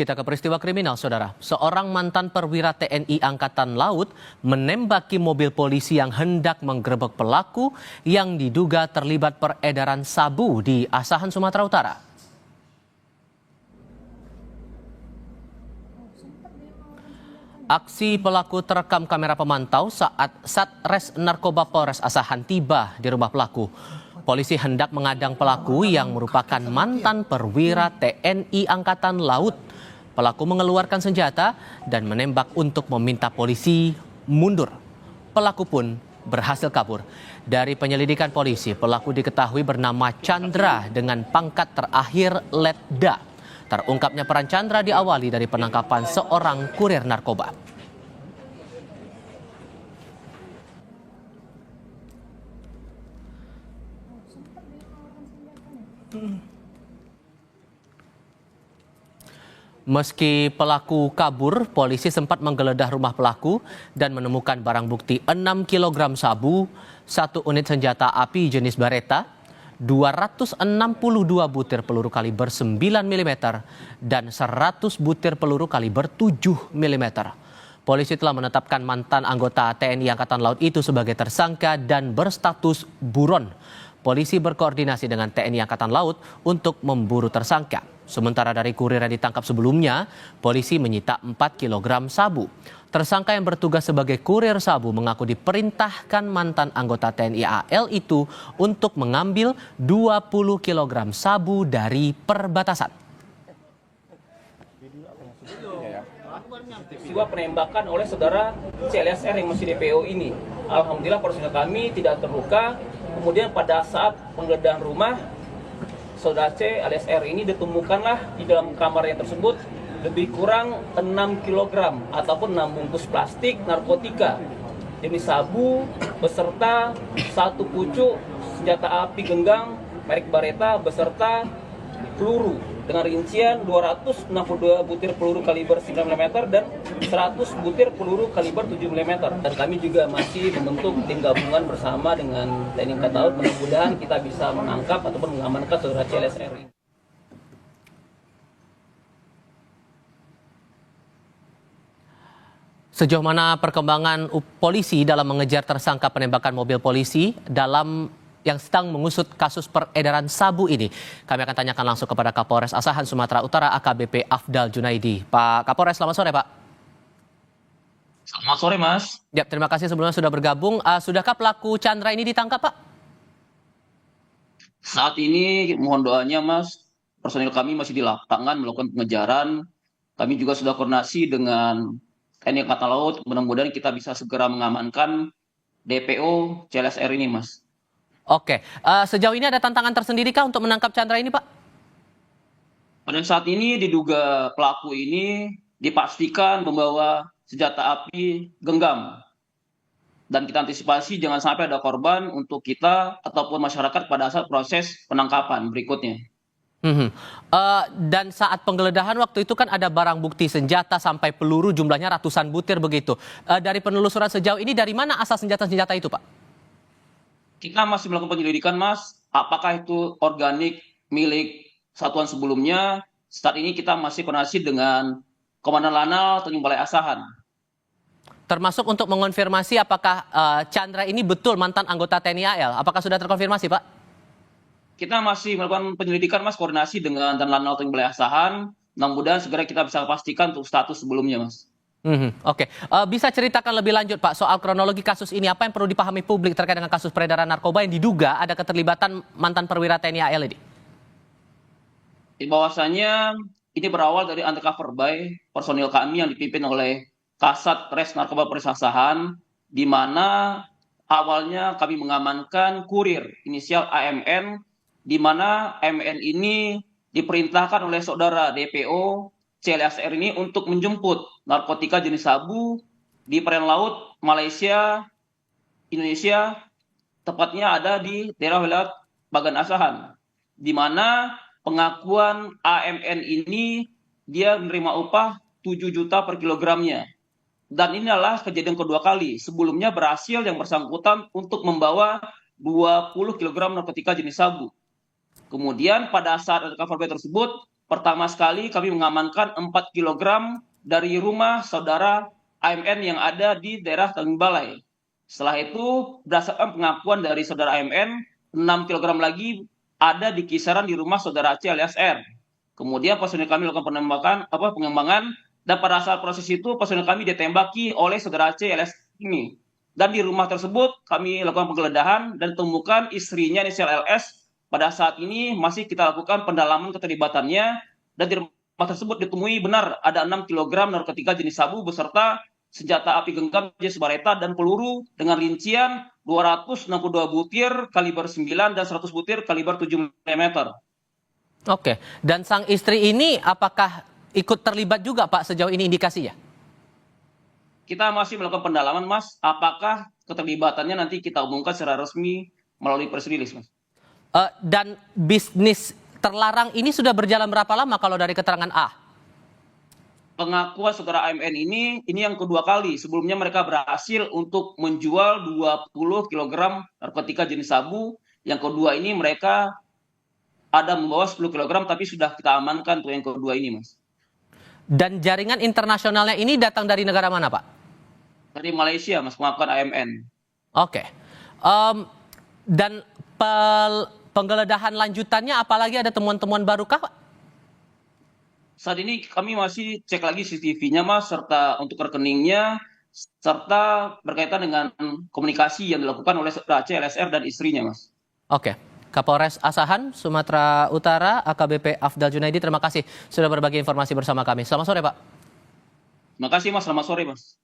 Kita ke peristiwa kriminal, saudara. Seorang mantan perwira TNI Angkatan Laut menembaki mobil polisi yang hendak menggerebek pelaku yang diduga terlibat peredaran sabu di Asahan, Sumatera Utara. Aksi pelaku terekam kamera pemantau saat Satres Narkoba Polres Asahan tiba di rumah pelaku. Polisi hendak mengadang pelaku yang merupakan mantan perwira TNI Angkatan Laut. Pelaku mengeluarkan senjata dan menembak untuk meminta polisi mundur. Pelaku pun berhasil kabur. Dari penyelidikan polisi, pelaku diketahui bernama Chandra dengan pangkat terakhir Letda. Terungkapnya peran Chandra diawali dari penangkapan seorang kurir narkoba. Meski pelaku kabur, polisi sempat menggeledah rumah pelaku dan menemukan barang bukti 6 kg sabu, 1 unit senjata api jenis Beretta, 262 butir peluru kaliber 9 mm, dan 100 butir peluru kaliber 7 mm. Polisi telah menetapkan mantan anggota TNI Angkatan Laut itu sebagai tersangka dan berstatus buron. Polisi berkoordinasi dengan TNI Angkatan Laut untuk memburu tersangka. Sementara dari kurir yang ditangkap sebelumnya, polisi menyita 4 kg sabu. Tersangka yang bertugas sebagai kurir sabu mengaku diperintahkan mantan anggota TNI AL itu untuk mengambil 20 kg sabu dari perbatasan. Peristiwa penembakan oleh saudara CLSR yang masih DPO ini. Alhamdulillah personil kami tidak terluka. Kemudian pada saat penggeledahan rumah, saudara C alias R ini ditemukanlah di dalam kamarnya tersebut lebih kurang 6 kg ataupun 6 bungkus plastik narkotika jenis sabu beserta 1 pucuk senjata api genggam merek Beretta beserta peluru dengan rincian 262 butir peluru kaliber 9 mm dan 100 butir peluru kaliber 7 mm. Dan kami juga masih membentuk tim gabungan bersama dengan TNI Angkatan Laut. Mudah-mudahan kita bisa menangkap ataupun mengamankan saudara CLSR ini. Sejauh mana perkembangan polisi dalam mengejar tersangka penembakan mobil polisi dalam yang sedang mengusut kasus peredaran sabu ini? Kami akan tanyakan langsung kepada Kapolres Asahan Sumatera Utara AKBP Afdal Junaidi. Pak Kapolres, selamat sore Pak. Selamat sore Mas. Ya, terima kasih sebelumnya sudah bergabung. Sudahkah pelaku Chandra ini ditangkap Pak? Saat ini mohon doanya Mas, personil kami masih di lapangan melakukan pengejaran. Kami juga sudah koordinasi dengan TNI Angkatan Laut. Mudah-mudahan kita bisa segera mengamankan DPO CLSR ini Mas. Oke, sejauh ini ada tantangan tersendirikah untuk menangkap Chandra ini Pak? Pada saat ini diduga pelaku ini dipastikan membawa senjata api genggam. Dan kita antisipasi jangan sampai ada korban untuk kita ataupun masyarakat pada saat proses penangkapan berikutnya. Dan saat penggeledahan waktu itu kan ada barang bukti senjata sampai peluru jumlahnya ratusan butir begitu. Dari penelusuran sejauh ini dari mana asal senjata-senjata itu Pak? Kita masih melakukan penyelidikan Mas, apakah itu organik milik satuan sebelumnya. Saat ini kita masih koordinasi dengan Komandan Lanal Tanjung Balai Asahan. Termasuk untuk mengonfirmasi apakah Chandra ini betul mantan anggota TNI AL. Apakah sudah terkonfirmasi Pak? Kita masih melakukan penyelidikan Mas, koordinasi dengan Dan Lanal Tanjung Balai Asahan. Mudah-mudahan segera kita bisa pastikan untuk status sebelumnya Mas. Oke. Bisa ceritakan lebih lanjut Pak soal kronologi kasus ini, apa yang perlu dipahami publik terkait dengan kasus peredaran narkoba yang diduga ada keterlibatan mantan perwira TNI AL ini? Bahwasanya ini berawal dari undercover by personil kami yang dipimpin oleh Kasat Res Narkoba Polres Asahan, di mana awalnya kami mengamankan kurir inisial AMN, di mana AMN ini diperintahkan oleh saudara DPO CLSR ini untuk menjemput narkotika jenis sabu di perairan laut Malaysia, Indonesia, tepatnya ada di daerah wilayah Bagan Asahan, di mana pengakuan AMN ini dia menerima upah 7 juta per kilogramnya. Dan ini adalah kejadian kedua kali. Sebelumnya berhasil yang bersangkutan untuk membawa 20 kg narkotika jenis sabu. Kemudian pada saat undercover tersebut, pertama sekali kami mengamankan 4 kilogram dari rumah saudara AMN yang ada di daerah Tanjung Balai. Setelah itu, berdasarkan pengakuan dari saudara AMN, 6 kilogram lagi ada di kisaran di rumah saudara C alias R. Kemudian personil kami melakukan pengembangan, dan pada saat proses itu personil kami ditembaki oleh saudara C alias ini. Dan di rumah tersebut kami lakukan penggeledahan dan temukan istrinya inisial LS. Pada saat ini masih kita lakukan pendalaman keterlibatannya, dan di rumah tersebut ditemui benar ada 6 kg narkotika jenis sabu beserta senjata api genggam jenis Baretta dan peluru dengan rincian 262 butir kaliber 9 dan 100 butir kaliber 7 mm. Oke, dan sang istri ini apakah ikut terlibat juga Pak sejauh ini indikasinya? Kita masih melakukan pendalaman, Mas. Apakah keterlibatannya nanti kita umumkan secara resmi melalui press release, Mas. Dan bisnis terlarang ini sudah berjalan berapa lama kalau dari keterangan A? Pengakuan saudara AMN ini yang kedua kali. Sebelumnya mereka berhasil untuk menjual 20 kg narkotika jenis sabu. Yang kedua ini mereka ada membawa 10 kg tapi sudah kita amankan untuk yang kedua ini, Mas. Dan jaringan internasionalnya ini datang dari negara mana, Pak? Dari Malaysia, Mas, pengakuan AMN. Oke. Dan penggeledahan lanjutannya apalagi ada temuan-temuan barukah, Pak? Saat ini kami masih cek lagi CCTV-nya, Mas, serta untuk rekeningnya, serta berkaitan dengan komunikasi yang dilakukan oleh saudara C, LSR, dan istrinya, Mas. Oke. Kapolres Asahan, Sumatera Utara, AKBP Afdal Junaidi, terima kasih sudah berbagi informasi bersama kami. Selamat sore, Pak. Terima kasih, Mas. Selamat sore, Mas.